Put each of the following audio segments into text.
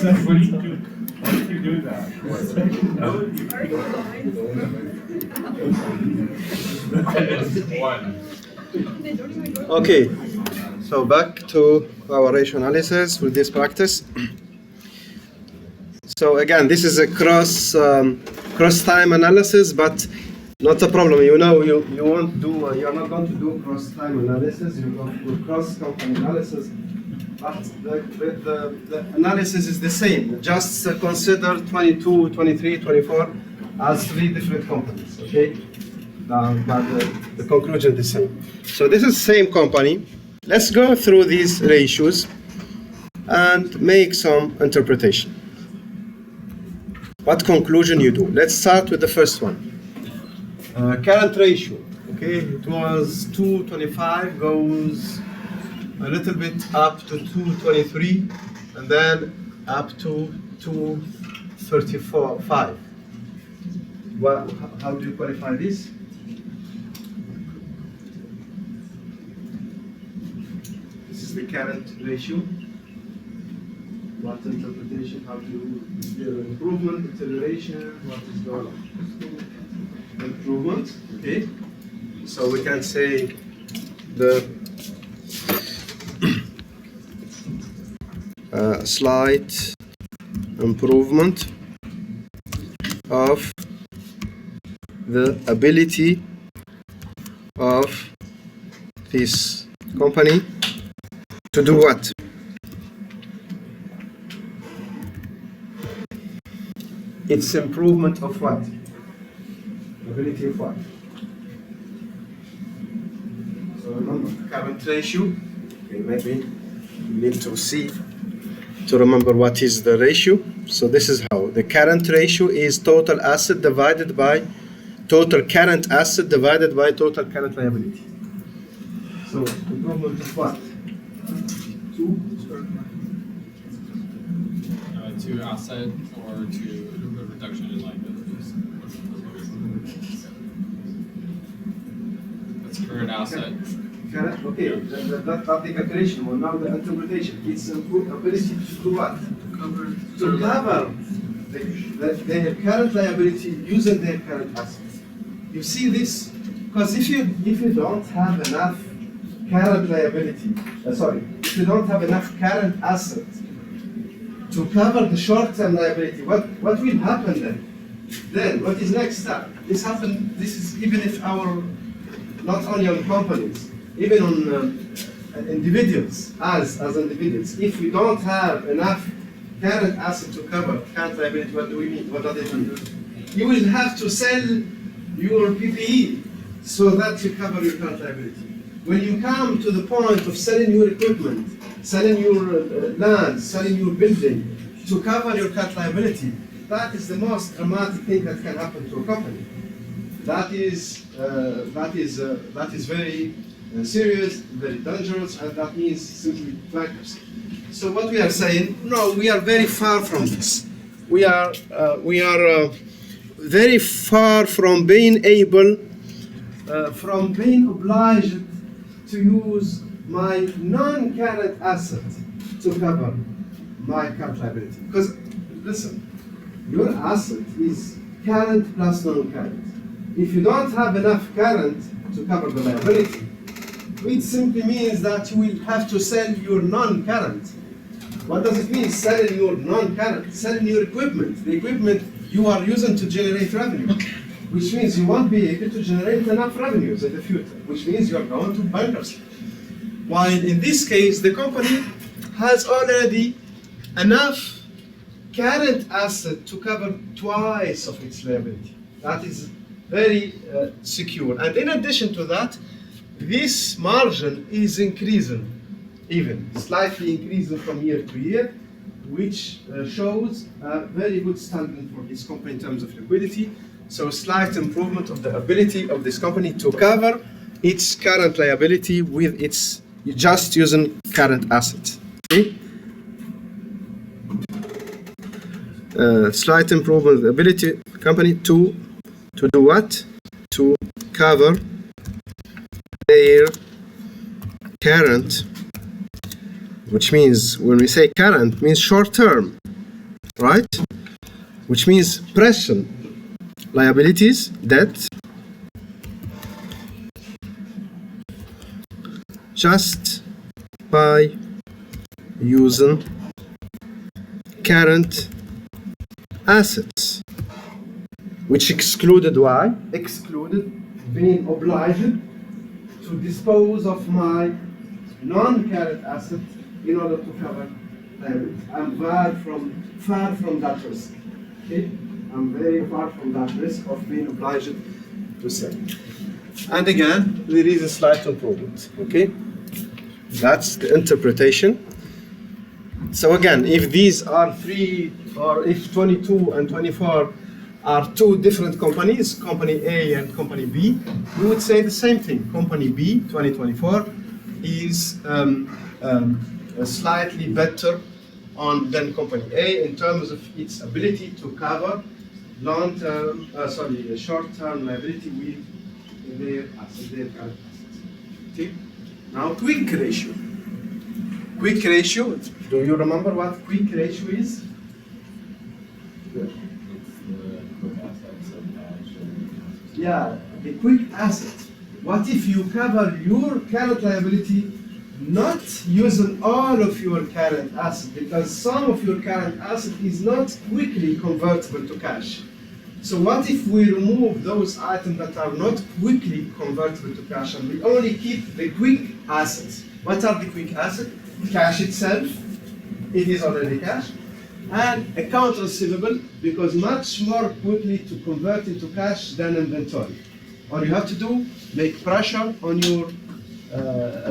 you do that? Okay, so back to our ratio analysis with this practice. So again, this is a cross time analysis, but not a problem. You know, you won't do. You're not going to do cross time analysis. You're going to do cross company analysis. But the analysis is the same. Just consider 22, 23, 24 as 3 different companies. Okay, but the conclusion is the same. So this is same company. Let's go through these ratios and make some interpretation. What conclusion you do? Let's start with the first one. Current ratio. Okay, it was 225, goes a little bit up to 223, and then up to 235. Well, how do you qualify this? This is the current ratio. What interpretation? How do you improvement, acceleration? What is going on? Improvement. Okay. So we can say the slight improvement of the ability of this company to do what? It's improvement of what? Ability of what? So remember, current ratio. Okay, maybe you need to see to remember what is the ratio. So this is how the current ratio is total asset divided by total current asset divided by total current liability. So improvement of what? To asset or to reduction in liabilities. That's current asset. Okay, that's the calculation. Well, now the interpretation. It's ability to do what? To cover their current liability using their current assets. You see this? Because if you don't have enough current liability, if you don't have enough current asset to cover the short-term liability, what will happen then? Then what is next step? This is even if not only on companies, even on individuals, as individuals. If we don't have enough current asset to cover current liability, what do we mean? What does it mean? You will have to sell your PPE so that you cover your current liability. When you come to the point of selling your equipment, selling your land, selling your building to cover your current liability, that is the most dramatic thing that can happen to a company. That is very serious, very dangerous, and that means simply bankruptcy. So what we are saying, no, we are very far from this. We are very far from being able, from being obliged to use my non-current asset to cover my current liability. Because, listen, your asset is current plus non-current. If you don't have enough current to cover the liability, it simply means that you will have to sell your non-current. What does it mean, selling your non-current? Selling your equipment, the equipment you are using to generate revenue, which means you won't be able to generate enough revenues in the future, which means you are going to bankruptcy. While in this case, the company has already enough current asset to cover twice of its liability. That is very secure. And in addition to that, this margin is increasing, even slightly increasing from year to year, which shows a very good standing for this company in terms of liquidity. So slight improvement of the ability of this company to cover its current liability with its just using current assets. Okay? Slight improvement of the ability company to do what? To cover their current, which means when we say current, means short term. right? Which means present liabilities, debt, just by using current assets, which excluded why? Excluded being obliged to dispose of my non-current asset in order to cover liability. I'm far from that risk. Okay? I'm very far from that risk of being obliged to sell. And again, there is a slight improvement. Okay? That's the interpretation. So again, if these are three, or if 22 and 24 are two different companies, company A and company B, we would say the same thing. Company B, 2024, is slightly better than company A in terms of its ability to cover short-term liability with their current assets. Okay? Now, quick ratio. Quick ratio, do you remember what quick ratio is? Yeah, the quick asset. What if you cover your current liability not using all of your current asset, because some of your current asset is not quickly convertible to cash. So what if we remove those items that are not quickly convertible to cash and we only keep the quick assets? What are the quick assets? Cash itself, it is already cash, and account receivable, because much more quickly to convert into cash than inventory. All you have to do, make pressure on your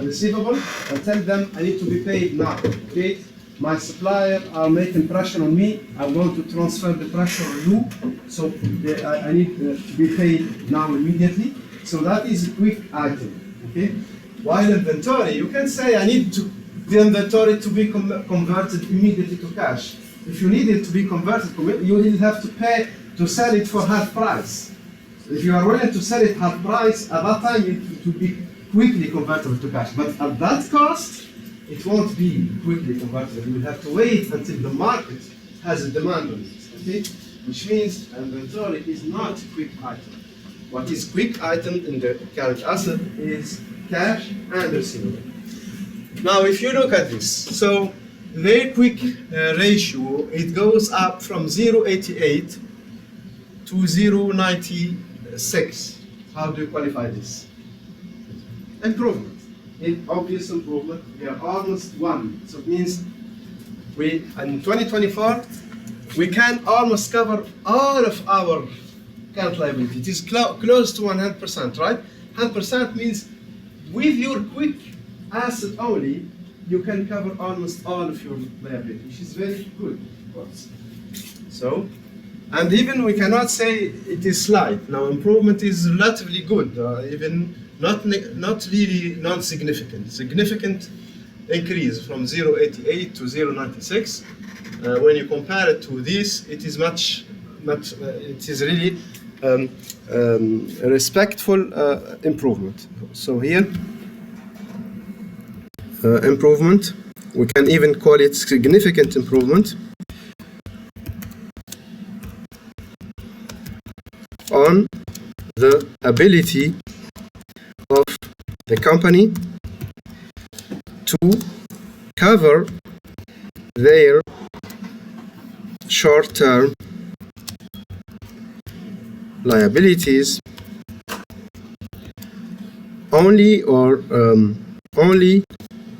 receivable and tell them I need to be paid now. Okay? My supplier are making pressure on me. I want to transfer the pressure on you, so I need to be paid now immediately. So that is a quick item. Okay? While inventory, you can say I need the inventory to be converted immediately to cash. If you need it to be converted, you will have to pay to sell it for half price. If you are willing to sell it half price, at that time it will be quickly convertible to cash. But at that cost, it won't be quickly convertible. You will have to wait until the market has a demand on it. Okay? Which means inventory is not a quick item. What is quick item in the current asset is cash and receivable. Now, if you look at this, so their quick ratio, it goes up from 0.88 to 0.96. How do you qualify this? Improvement. Obvious improvement. We are almost one. So it means in 2024, we can almost cover all of our current liability. It is close to 100%, right? 100% means with your quick asset only, you can cover almost all of your liability, which is very good, of course. So, and even we cannot say it is slight. Now, improvement is relatively good, even not really non-significant. Significant increase from 0.88 to 0.96. When you compare it to this, it is much. It is really a respectful improvement. So here, improvement. We can even call it significant improvement on the ability of the company to cover their short-term liabilities only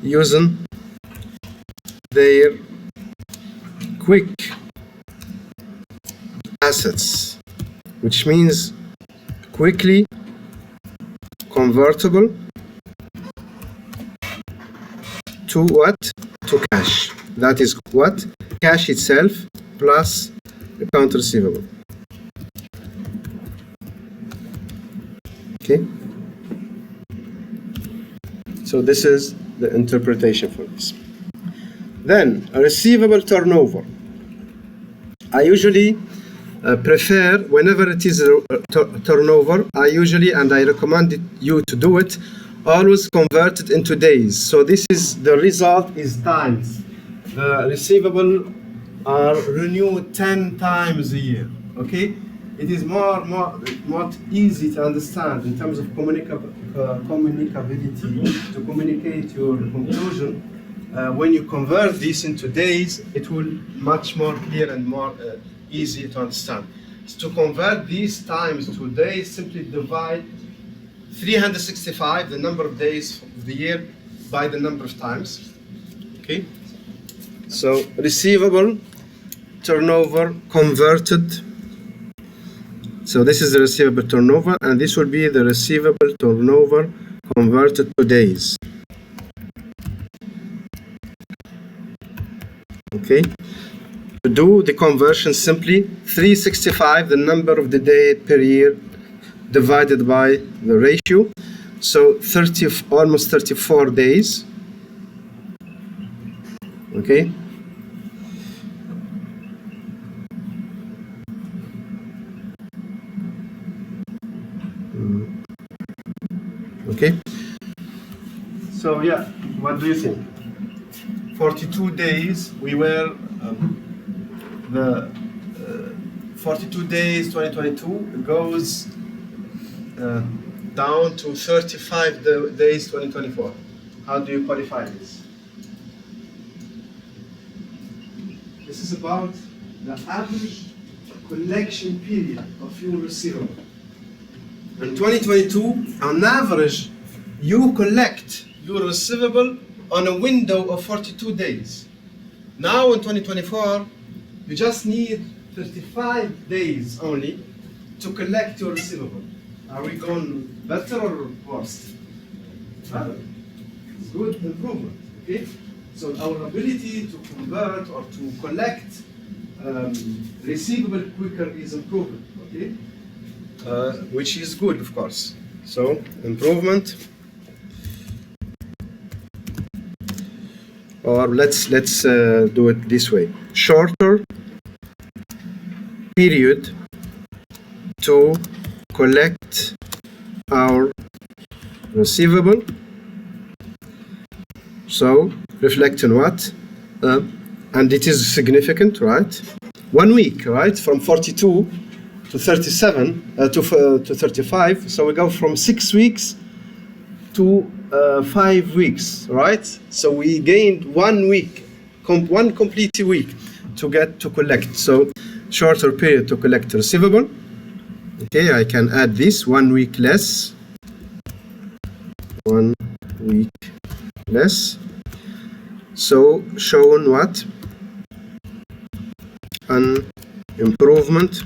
using their quick assets, which means quickly convertible to what? To cash. That is what? Cash itself plus account receivable. Okay? So this is the interpretation for this. Then, a receivable turnover. I usually prefer, whenever it is a turnover, I usually, and I recommend you to do it, always convert it into days. So this is, the result is times the receivable are renewed 10 times a year. Okay, it is more easy to understand in terms of communicability to communicate your conclusion. When you convert this into days, it will much more clear and more easy to understand. So to convert these times to days, simply divide 365, the number of days of the year, by the number of times. Okay. So receivable turnover converted. So this is the receivable turnover, and this will be the receivable turnover converted to days. Okay. To do the conversion, simply 365, the number of the day per year, divided by the ratio. So almost 34 days. Okay. Okay. So yeah, what do you think? 42 days. We were the 42 days 2022 goes down to 35 days 2024. How do you qualify this? This is about the average collection period of your receivable. In 2022, on average, you collect your receivable on a window of 42 days. Now in 2024, you just need 35 days only to collect your receivable. Are we going better or worse? Better. It's good improvement. Okay. So our ability to convert or to collect receivable quicker is improving. Okay. Which is good, of course. So improvement. Or let's do it this way: shorter period to collect our receivable. So reflecting what? And it is significant, right? 1 week, right? From 42 to 37 to 35. So we go from 6 weeks to 5 weeks, right? So we gained 1 week, one complete week to get to collect. So shorter period to collect receivable. Okay, I can add this 1 week less. 1 week less. So shown what? An improvement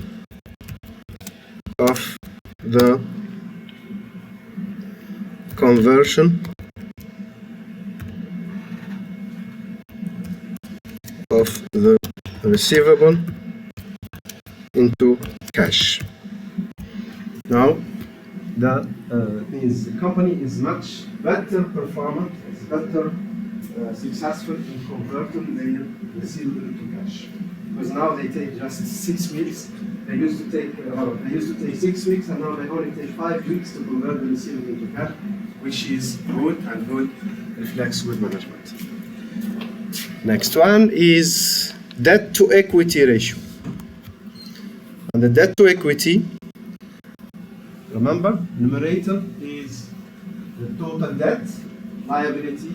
of the conversion of the receivable into cash. Now, the company is much better performant, is better successful in converting their receivable into cash. Because now they take just 6 weeks. They used to take 6 weeks, and now they only take 5 weeks to convert the receivable into cash, which is good, and good reflects good management. Next one is debt to equity ratio. And the debt to equity, remember, numerator is the total debt, liability,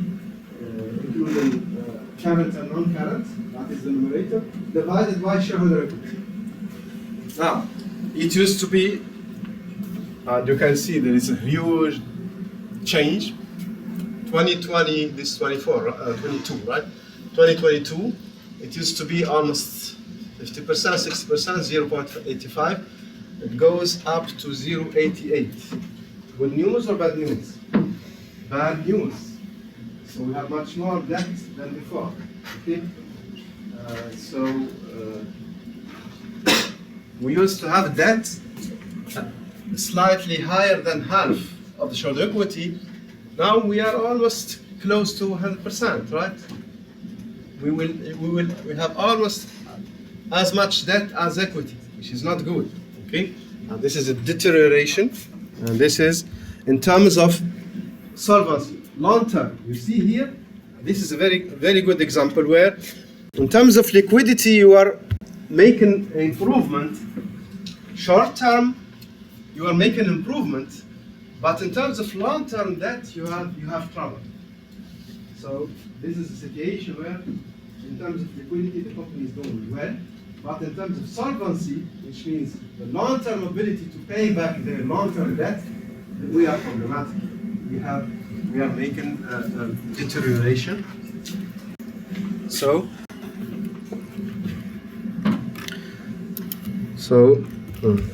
including current and non-current, that is the numerator, divided by shareholder equity. Now, it used to be, you can see there is a huge change. 2020, this is 22, right? 2022, it used to be almost 50%, 60%, 0.85. It goes up to 0.88. Good news or bad news? Bad news. So we have much more debt than before. Okay? We used to have debt slightly higher than half of the shareholder equity. Now we are almost close to 100%, right? We have almost as much debt as equity, which is not good. Okay? And this is a deterioration, and this is in terms of solvency, long term. You see here, this is a very, very good example where In terms of liquidity, you are making improvement. Short term, you are making improvement, but in terms of long term debt, you have trouble. So this is a situation where, in terms of liquidity, the company is doing well, but in terms of solvency, which means the long term ability to pay back their long term debt, we are problematic. We are making deterioration. So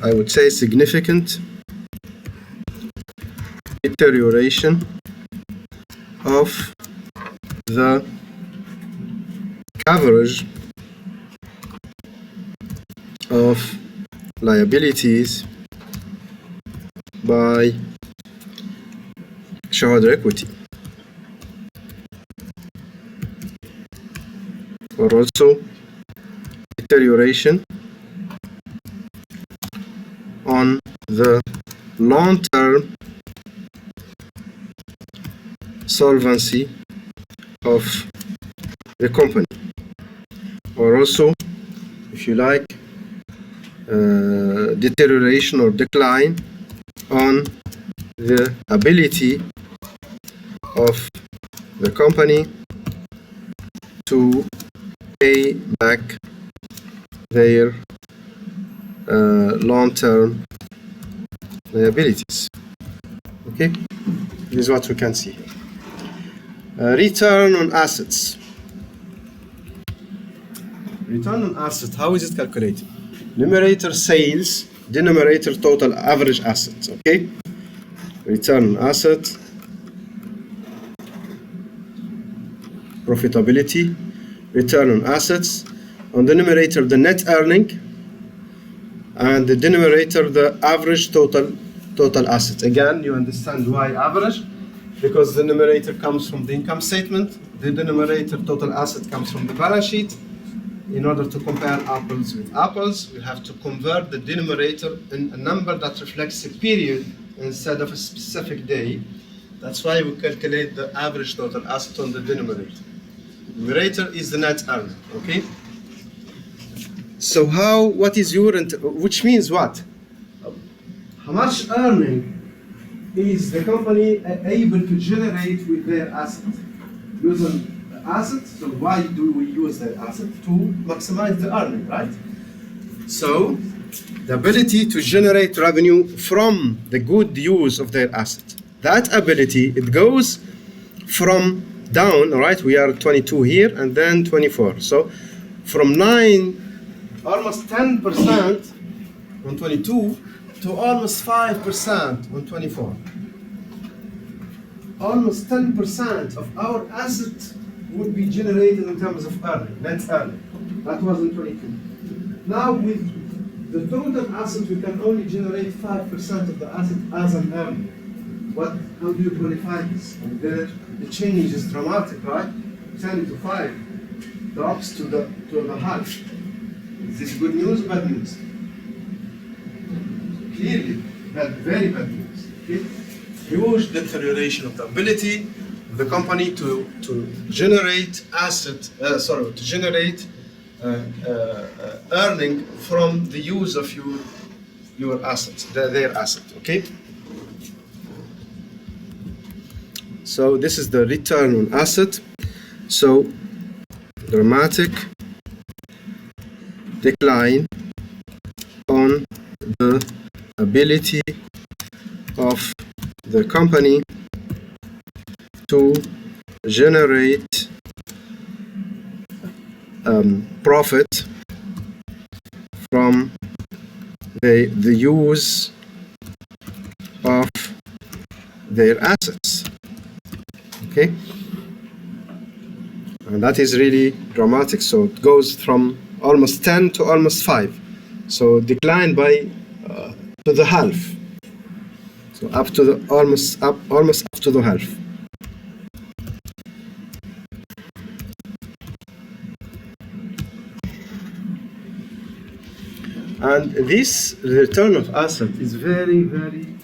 I would say significant deterioration of the coverage of liabilities by shareholder equity, or also deterioration on the long-term solvency of the company, or also, if you like, deterioration or decline on the ability of the company to pay back their long-term liabilities. Okay, this is what we can see here. Return on assets. Return on assets, how is it calculated? Numerator sales, denominator total average assets. Okay, return on asset, profitability, return on assets. On the numerator, the net earning, and the denominator, the average total assets. Again, you understand why average, because the numerator comes from the income statement, the denominator total asset comes from the balance sheet. In order to compare apples with apples, we have to convert the denominator in a number that reflects a period instead of a specific day. That's why we calculate the average total asset on the denominator. Numerator is the net earning. Okay. So what is your, which means what? How much earning is the company able to generate with their asset? Using the asset, so why do we use their asset? To maximize the earning, right? So the ability to generate revenue from the good use of their asset. That ability, it goes from down, all right? We are 22 here and then 24. So from 9, almost 10% on 22 to almost 5% on 24. Almost 10% of our asset would be generated in terms of earning, net earning. That was in 22. Now with the total asset, we can only generate 5% of the asset as an earning. How do you qualify this? And the change is dramatic, right? 10 to 5 drops to the half. Is this good news or bad news? Clearly, very bad news. Okay? Huge deterioration of the ability of the company to generate earning from the use of your assets, their asset. Okay. So this is the return on asset. So dramatic decline on the ability of the company to generate profit from the use of their assets. Okay, and that is really dramatic. So it goes from almost 10 to almost 5. So decline by to the half. So up to the almost up to the half. And this return of asset is very, very.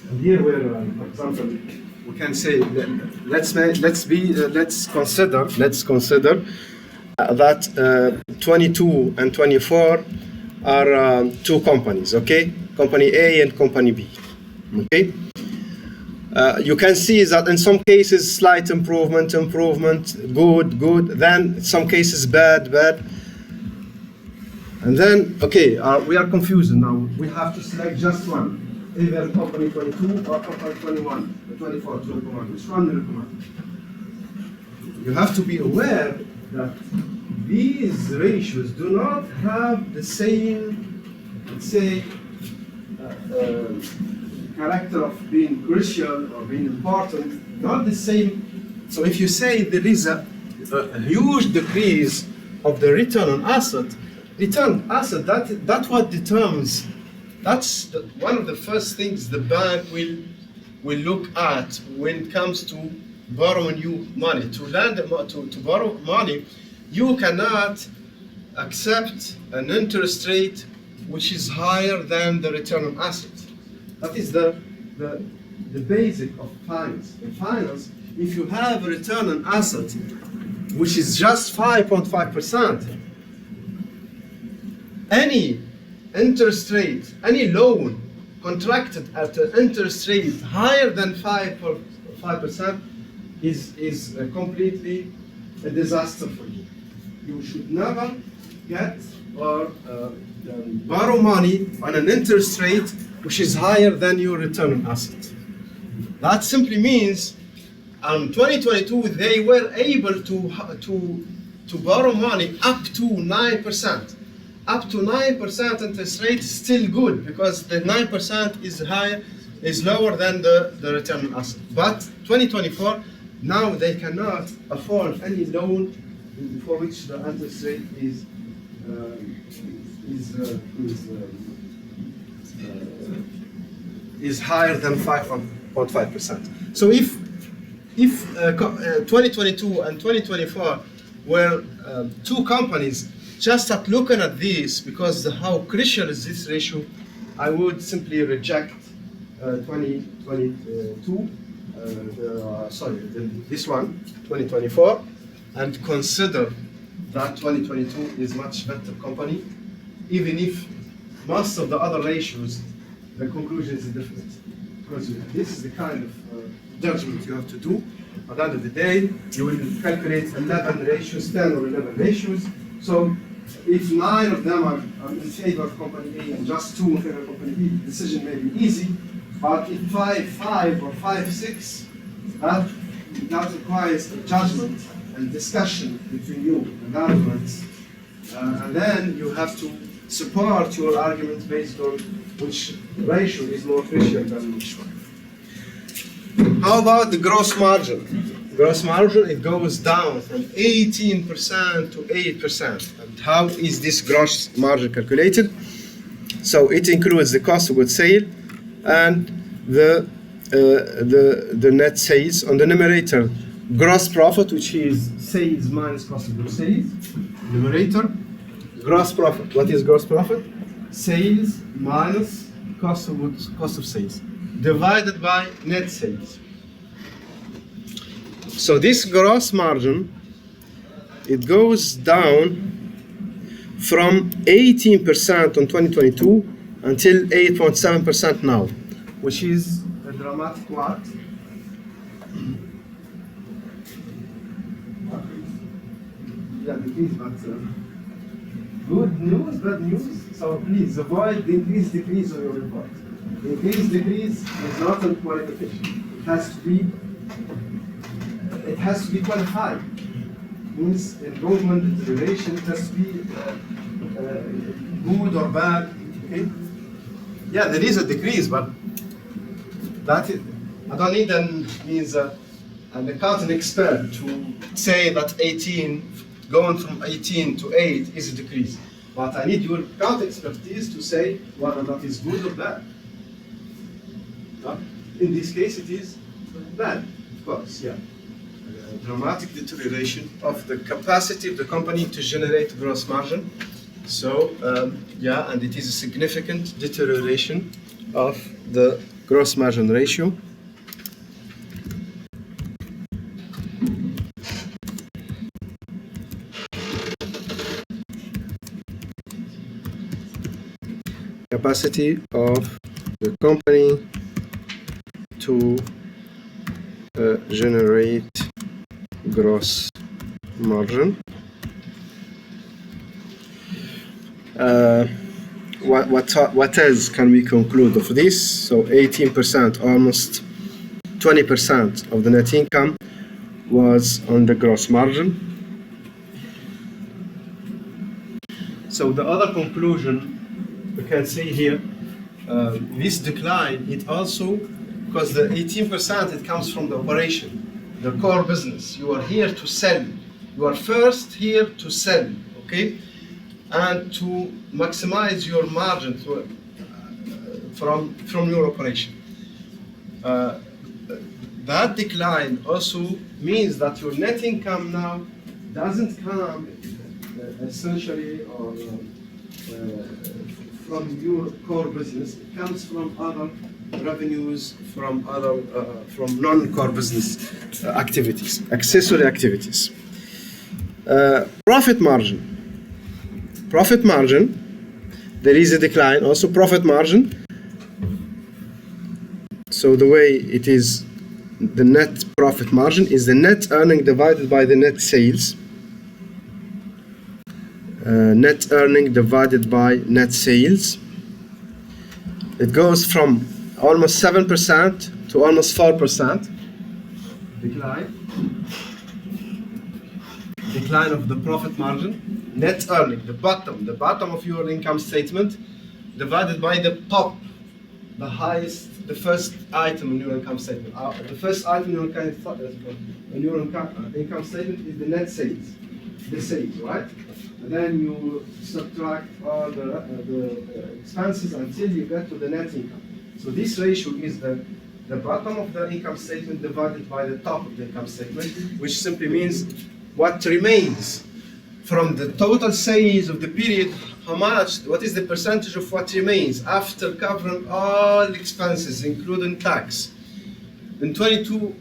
And here, where, for example, we can say, let's consider that 22 and 24 are two companies, okay? Company A and Company B, okay? You can see that in some cases, slight improvement, good, then in some cases, bad. And then, okay, we are confused now. We have to select just one, either Company 22 or Company 21, 24 to recommend. Which one we recommend? You have to be aware that these ratios do not have the same, let's say, character of being crucial or being important, not the same. So if you say there is a huge decrease of the return on asset, that's what determines, one of the first things the bank will look at when it comes to borrowing you money. To borrow money, you cannot accept an interest rate which is higher than the return on assets. That is the basic of finance. In finance, if you have a return on asset which is just 5.5%, any interest rate, any loan contracted at an interest rate higher than 5% is completely a disaster for you. You should never get or borrow money on an interest rate which is higher than your return on asset. That simply means in 2022 they were able to borrow money up to 9%. Up to 9% interest rate is still good because the 9% is lower than the return on asset. But 2024, now they cannot afford any loan for which the interest rate is higher than 5.5%. So if 2022 and 2024 were two companies, just at looking at this, because how crucial is this ratio, I would simply reject 2022, this one, 2024, and consider that 2022 is much better company, even if most of the other ratios, the conclusion is different. Because this is the kind of judgment you have to do. At the end of the day, you will calculate 11 ratios, 10 or 11 ratios. So if 9 of them are in favor of Company A and just 2 in favor of Company B, the decision may be easy. But if 5 or 5, 6, that requires a judgment and discussion between you and arguments. And then you have to support your argument based on which ratio is more crucial than which one. How about the gross margin? Gross margin, it goes down from 18% to 8%. And how is this gross margin calculated? So it includes the cost of goods sold and the net sales. On the numerator, gross profit, which is sales minus cost of goods sold. Numerator, gross profit. What is gross profit? Sales minus cost of sales, divided by net sales. So this gross margin, it goes down from 18% on 2022 until 8.7% now, which is a dramatic what? Yeah, decrease, but good news, bad news. So please avoid the increase on your report. Increase is not a qualification. It has to be qualified. Means improvement, deterioration, it has to be good or bad. Okay? Yeah, there is a decrease, but I don't need an accounting expert to say that 18, going from 18 to 8 is a decrease. But I need your accounting expertise to say whether that is good or bad. In this case, it is bad, of course, yeah. Dramatic deterioration of the capacity of the company to generate gross margin. So, yeah, and it is a significant deterioration of the gross margin ratio. capacity of the company to generate gross margin. What else can we conclude of this? So 18%, almost 20% of the net income was on the gross margin. So the other conclusion we can see here, this decline, it also, because the 18% it comes from the operation, the core business. You are here to sell. You are first here to sell, okay? And to maximize your margin from your operation. That decline also means that your net income now doesn't come essentially or from your core business. It comes from other revenues, from non-core business activities, accessory activities. Profit margin. Profit margin, there is a decline. Also profit margin. So the way it is, the net profit margin is the net earning divided by the net sales. Net earning divided by net sales. It goes from almost 7% to almost 4% decline. Decline of the profit margin. Net earning, the bottom of your income statement, divided by the top, the highest, the first item in your income statement. The first item in your income statement is the net sales, the sales, right? And then you subtract all the expenses until you get to the net income. So this ratio is the bottom of the income statement divided by the top of the income statement, which simply means what remains from the total sales of the period, what is the percentage of what remains after covering all expenses, including tax. In 22,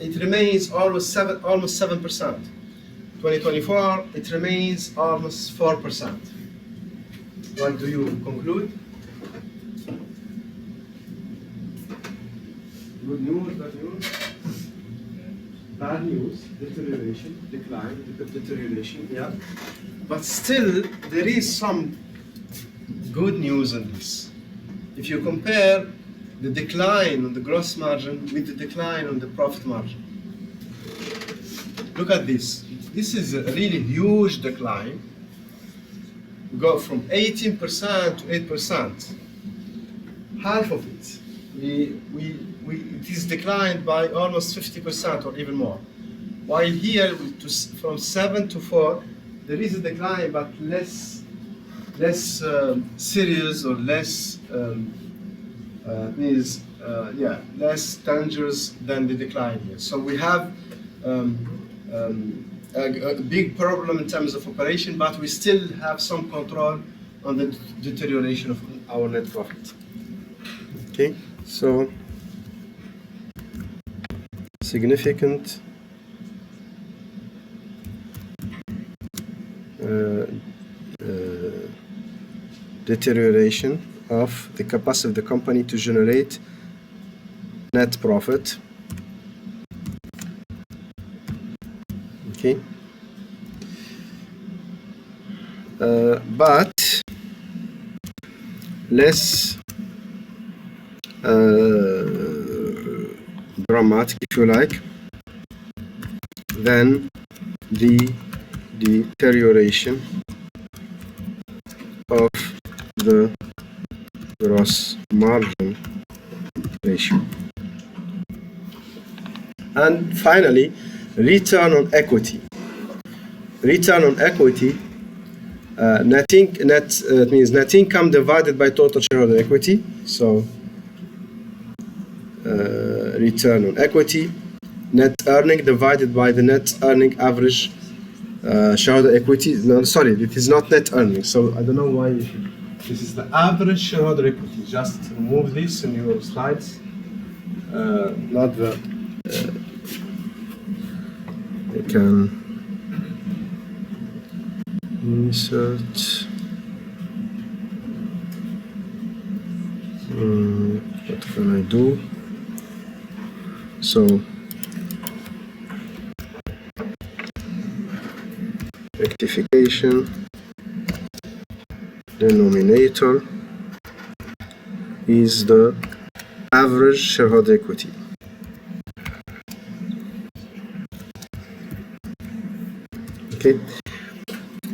it remains almost 7%. 2024, it remains almost 4%. What do you conclude? Good news, bad news? Bad news, deterioration, decline, deterioration, yeah. But still, there is some good news in this. If you compare the decline on the gross margin with the decline on the profit margin. Look at this. This is a really huge decline. We go from 18% to 8%. Half of it. It is declined by almost 50% or even more. While here, from 7 to 4, there is a decline, but less serious or less less dangerous than the decline here. So we have a big problem in terms of operation, but we still have some control on the deterioration of our net profit. Okay, so significant deterioration of the capacity of the company to generate net profit. Okay, but less dramatic, if you like, than the deterioration of the gross margin ratio. And finally, return on equity. Return on equity, means net income divided by total shareholder equity. So return on equity, net earning divided by the net earning average shareholder equity. No, sorry, it is not net earning. So I don't know why this is the average shareholder equity. Just remove this in your slides. Not the. You can insert What can I do? So rectification, denominator is the average shareholder equity. Okay,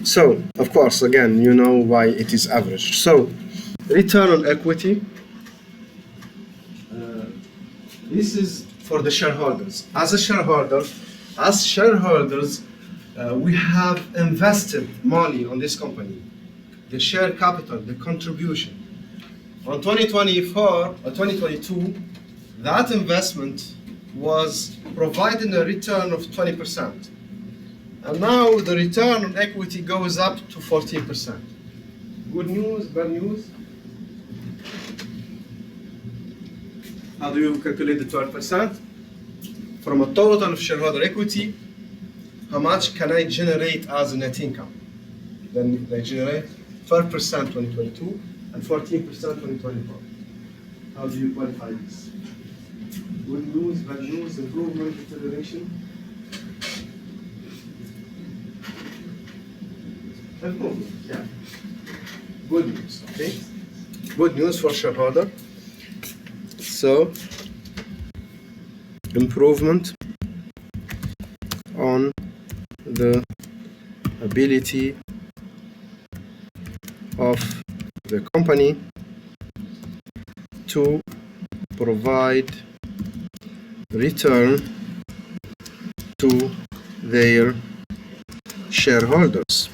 so of course, again, you know why it is average. So return on equity, this is for the shareholders. As shareholders, we have invested money on this company, the share capital, the contribution. On 2024 or 2022, that investment was providing a return of 20%. And now the return on equity goes up to 14%. Good news, bad news? How do you calculate the 12%? From a total of shareholder equity, how much can I generate as a net income? Then they generate 12% 2022 and 14% 2024. How do you qualify this? Good news, bad news, improvement, deterioration? Improvement, yeah. Good news, okay? Good news for shareholder. So, improvement on the ability of the company to provide return to their shareholders,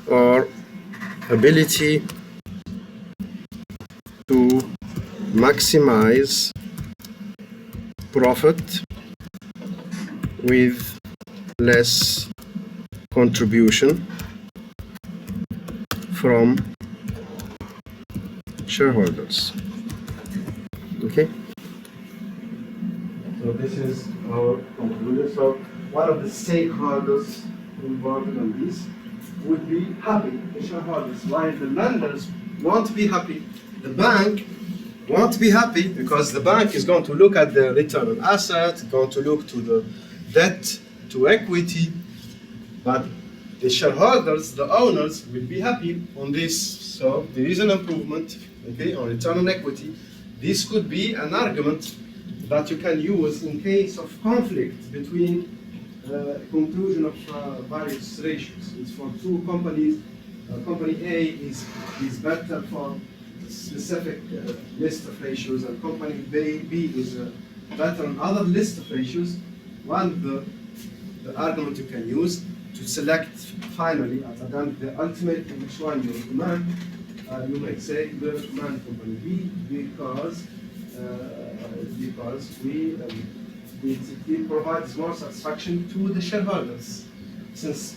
or ability to maximize profit with less contribution from shareholders. Okay? So this is our conclusion. So one of the stakeholders involved on this would be happy, the shareholders, while the lenders won't be happy. The bank won't be happy because the bank is going to look at the return on assets, going to look to the debt to equity, but the shareholders, the owners, will be happy on this. So there is an improvement, okay, on return on equity. This could be an argument that you can use in case of conflict between conclusion of various ratios. It's for two companies. Company A is better for a specific list of ratios, and company B is better on other list of ratios. One of the argument you can use to select finally at the end the ultimate which one you recommend, you may say we recommend company B because it provides more satisfaction to the shareholders. Since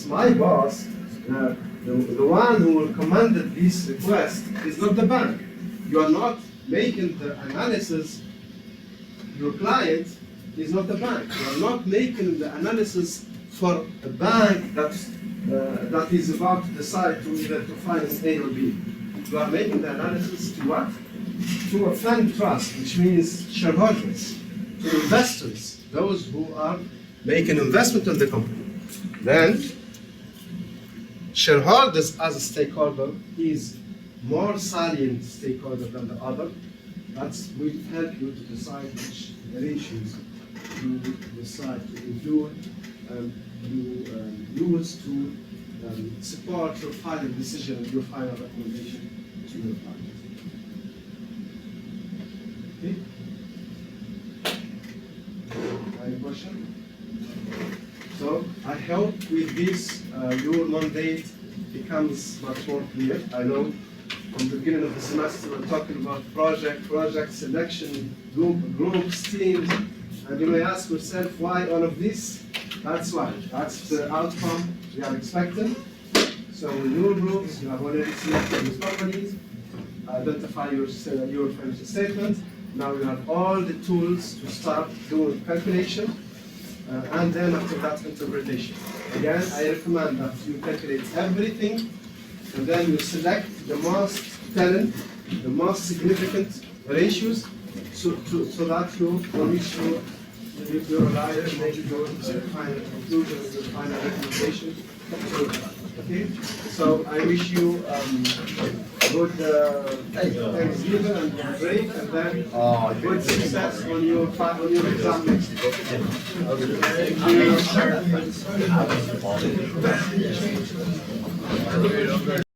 my boss, the one who recommended this request is not the bank. You are not making the analysis. Your client is not the bank. You are not making the analysis for a bank that is about to decide to either to finance A or B. You are making the analysis to what? To a fund trust, which means shareholders, to investors, those who are making investment in the company. Then, shareholders as a stakeholder is more salient stakeholder than the other. That will help you to decide which ratios you decide to include and you use to support your final decision and your final recommendation to your client. Okay? Any question? So I hope with this your mandate becomes much more clear. I know from the beginning of the semester we're talking about project selection, groups, teams, and you may ask yourself why all of this? That's why. That's the outcome we are expecting. So in your groups, you have already selected these companies, identify your financial statement. Now you have all the tools to start doing calculation, and then after that interpretation. Again, I recommend that you calculate everything and then you select the most telling, the most significant ratios, so that you will reach your reliable and make your final conclusion, your final recommendation. Okay, so I wish you good Thanksgiving and break, and then good success on your exam next week. Thank you.